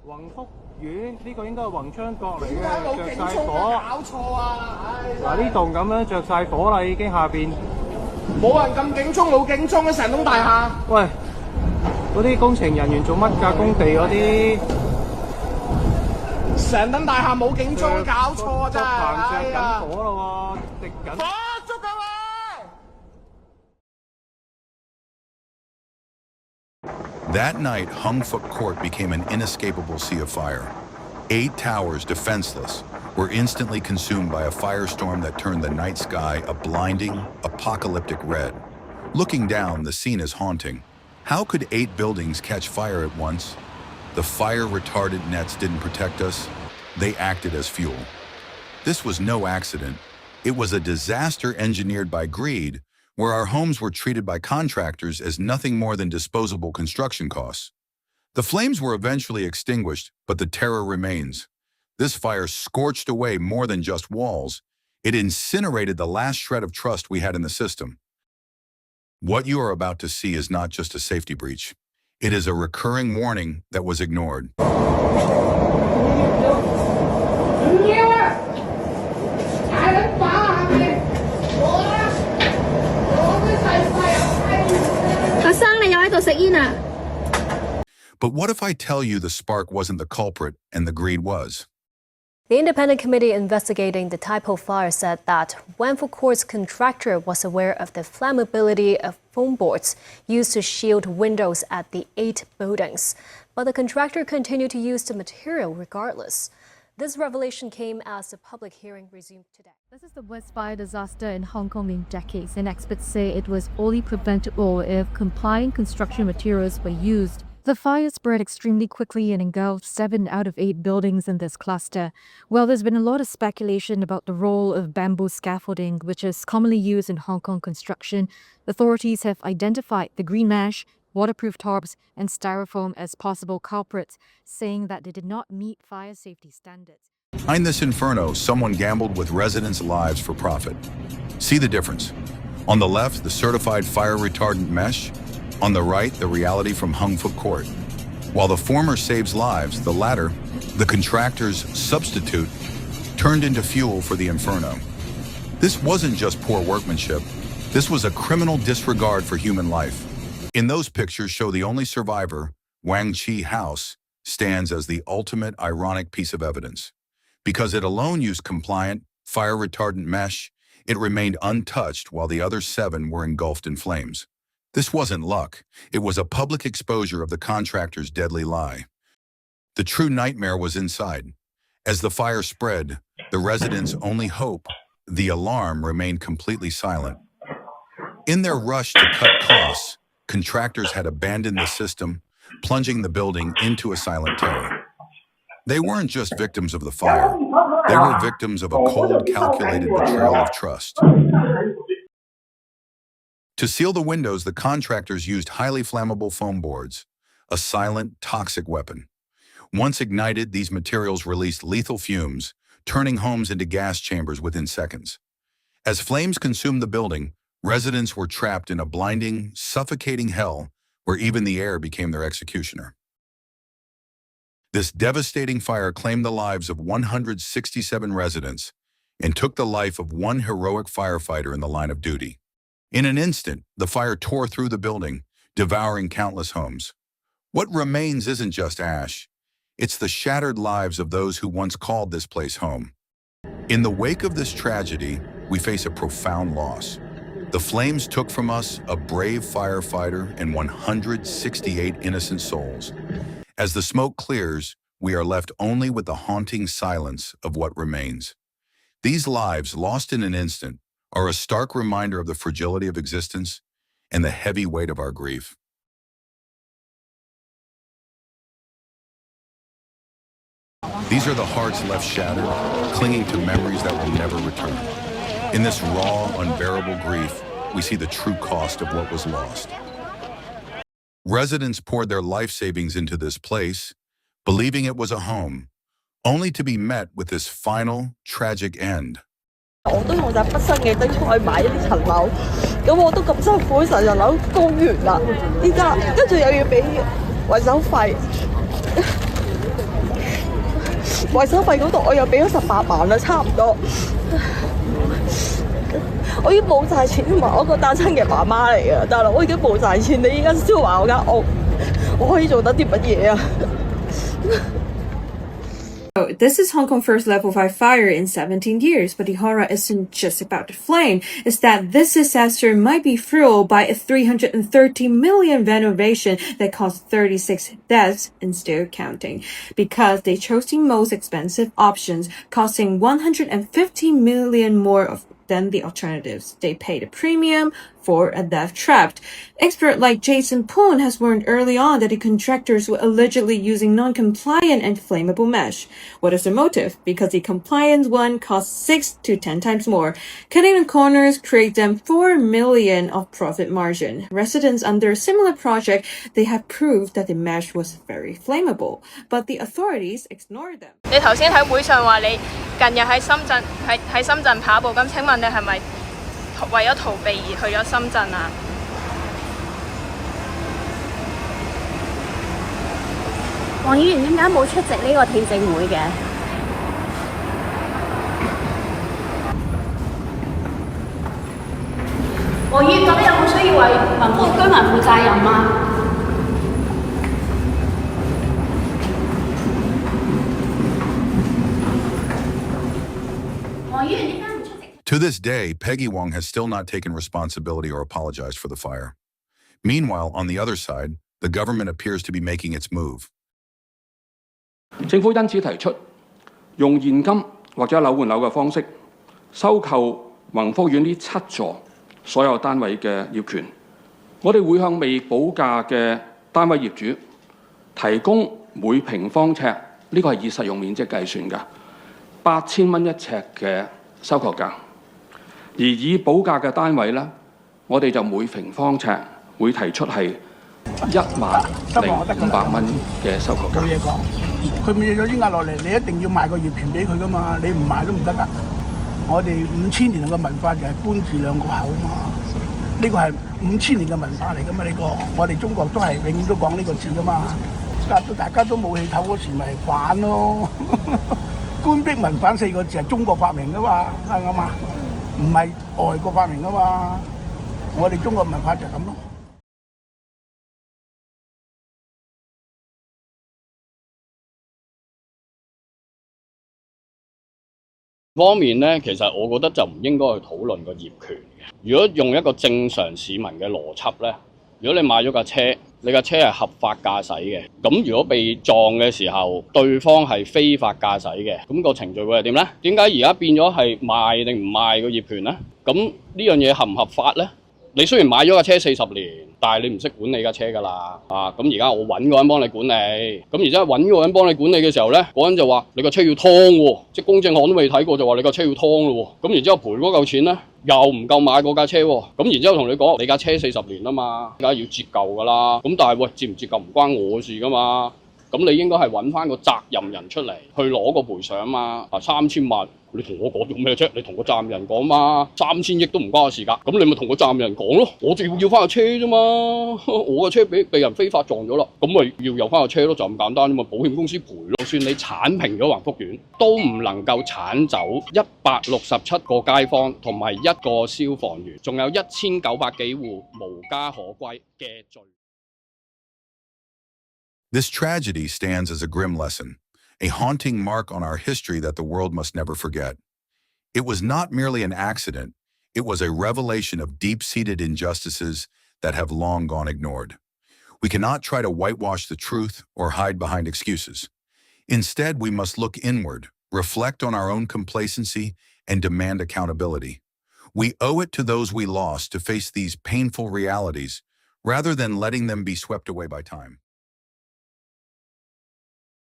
宏福苑呢個應該係宏昌閣嚟嘅，點解冇警鐘啊？搞錯啊！嗱呢棟咁樣着晒火啦，已經下邊冇人撳警鐘，冇警鐘嘅成棟大廈。喂，嗰啲工程人員做乜㗎？工地嗰啲成棟大廈冇警鐘，搞錯啊！真係。着緊火咯喎，滴緊。火燭㗎喂！ That night, Hung Fook Court became an inescapable sea of fire. 8 towers, defenseless, were instantly consumed by a firestorm that turned the night sky a blinding, apocalyptic red. Looking down, the scene is haunting. How could 8 buildings catch fire at once? The fire-retardant nets didn't protect us. They acted as fuel. This was no accident. It was a disaster engineered by greed, where our homes were treated by contractors as nothing more than disposable construction costs. The flames were eventually extinguished, but the terror remains. This fire scorched away more than just walls. It incinerated the last shred of trust we had in the system. What you are about to see is not just a safety breach. It is a recurring warning that was ignored. But what if I tell you the spark wasn't the culprit and the greed was? The independent committee investigating the Tai Po fire said that Wanfu Court's contractor was aware of the flammability of foam boards used to shield windows at the 8 buildings, but the contractor continued to use the material regardless. This revelation came as the public hearing resumed today. This is the worst fire disaster in Hong Kong in decades, and experts say it was only preventable if compliant construction materials were used. The fire spread extremely quickly and engulfed 7 out of 8 buildings in this cluster. Well, there's been a lot of speculation about the role of bamboo scaffolding, which is commonly used in Hong Kong construction. Authorities have identified the green mesh, waterproof tarps, and styrofoam as possible culprits, saying that they did not meet fire safety standards. Behind this inferno, someone gambled with residents' lives for profit. See the difference. On the left, the certified fire-retardant mesh. On the right, the reality from Hung Fook Court. While the former saves lives, the latter, the contractor's substitute, turned into fuel for the inferno. This wasn't just poor workmanship. This was a criminal disregard for human life. In those pictures show the only survivor, Wang Chi House, stands as the ultimate ironic piece of evidence. Because it alone used compliant, fire-retardant mesh, it remained untouched while the other 7 were engulfed in flames. This wasn't luck. It was a public exposure of the contractor's deadly lie. The true nightmare was inside. As the fire spread, the residents' only hope, the alarm, remained completely silent. In their rush to cut costs, contractors had abandoned the system, plunging the building into a silent terror. They weren't just victims of the fire. They were victims of a cold, calculated betrayal of trust. To seal the windows, the contractors used highly flammable foam boards, a silent, toxic weapon. Once ignited, these materials released lethal fumes, turning homes into gas chambers within seconds. As flames consumed the building, residents were trapped in a blinding, suffocating hell where even the air became their executioner. This devastating fire claimed the lives of 167 residents and took the life of one heroic firefighter in the line of duty. In an instant, the fire tore through the building, devouring countless homes. What remains isn't just ash. It's the shattered lives of those who once called this place home. In the wake of this tragedy, we face a profound loss. The flames took from us a brave firefighter and 168 innocent souls. As the smoke clears, we are left only with the haunting silence of what remains. These lives, lost in an instant, are a stark reminder of the fragility of existence and the heavy weight of our grief. These are the hearts left shattered, clinging to memories that will never return. In this raw, unbearable grief, we see the true cost of what was lost. Residents poured their life savings into this place, believing it was a home, only to be met with this final, tragic end. 我都用晒畢生嘅積蓄去買呢層樓，咁我都咁辛苦成層樓供完啦，依家跟住又要俾維修費，維修費嗰度我又俾咗18萬啦，差唔多。我已經冇晒錢同埋我個單親嘅媽媽嚟嘅，大佬我已經冇晒錢，你依家燒壞我間屋，我可以做得啲乜嘢啊？This is Hong Kong first level 5 fire in 17 years, but the horror isn't just about the flame. It's that this disaster might be fueled by a 330 million renovation that caused 36 deaths and still counting, because they chose the most expensive options, costing 150 million more than the alternatives. They paid a premium for a death trap. Expert like Jason Poon has warned early on that the contractors were allegedly using non-compliant and flammable mesh. What is the motive? Because the compliant one costs 6 to 10 times more. Cutting the corners create them 4 million of profit margin. Residents under a similar project, they have proved that the mesh was very flammable, but the authorities ignored them. 你頭先喺會上話你近日喺深圳跑步，咁請問你係咪為咗逃避而去咗深圳啊？黃議員點解冇出席呢個聽證會嘅？黃議員覺得有冇需要為民福居民負責任啊？黃議員點解唔出席？ To this day, Peggy Wong has still not taken responsibility or apologized for the fire. Meanwhile, on the other side, the government appears to be making its move. 政府因此提出用現金或者樓換樓嘅方式收購宏福苑呢7座所有單位嘅業權。我哋會向未補價嘅單位業主提供每平方尺，呢個係以實用面積計算嘅8000蚊一尺嘅收購價。而以補價嘅單位咧，我哋就每平方尺會提出係10500蚊嘅收購價。冇嘢講，佢咪有啲壓落嚟，你一定要賣個業權俾佢噶嘛，你唔賣都唔得㗎。我哋5000年嘅文化就係官字兩個口嘛，呢個係5000年嘅文化嚟㗎嘛，呢個我哋中國都係永遠都講呢個字㗎嘛。大家都冇氣頭嗰時咪反咯。官逼民反4個字係中國發明㗎嘛，啱唔啱啊？唔係外國發明㗎嘛，我哋中國文化就係咁咯。方面咧，其實我覺得就唔應該去討論個業權嘅。如果用一個正常市民嘅邏輯咧，如果你買咗架車，你架車係合法駕駛嘅，咁如果被撞嘅時候，對方係非法駕駛嘅，咁個程序會係點咧？點解而家變咗係賣定唔賣個業權咧？咁呢樣嘢合唔合法咧？你雖然買咗架車40年，但係你唔識管理架車㗎啦，咁而家我揾個人幫你管理，咁而家揾個人幫你管理嘅時候咧，嗰人就話你架車要劏喎，即係公證行都未睇過就話你架車要劏咯喎，咁然之後賠嗰嚿錢咧又唔夠買嗰架車喎，咁然之後同你講你架車40年啊嘛，梗係要折舊㗎啦，咁但係喂折唔折舊唔關我事㗎嘛，咁你應該係揾翻個責任人出嚟去攞個賠償嘛，3000萬。你同我講做咩啫？你同個責任人講嘛，3000億都唔關我事㗎。咁你咪同個責任人講咯。我就要翻個車啫嘛。我個車被人非法撞咗啦，咁咪要有翻個車咯，就咁簡單啫嘛。保險公司賠咯。就算你剷平咗宏福苑，都唔能夠剷走167個街坊同埋1個消防員，仲有1900幾戶無家可歸嘅罪。This tragedy stands as a grim lesson, a haunting mark on our history that the world must never forget. It was not merely an accident, it was a revelation of deep-seated injustices that have long gone ignored. We cannot try to whitewash the truth or hide behind excuses. Instead, we must look inward, reflect on our own complacency, and demand accountability. We owe it to those we lost to face these painful realities, rather than letting them be swept away by time.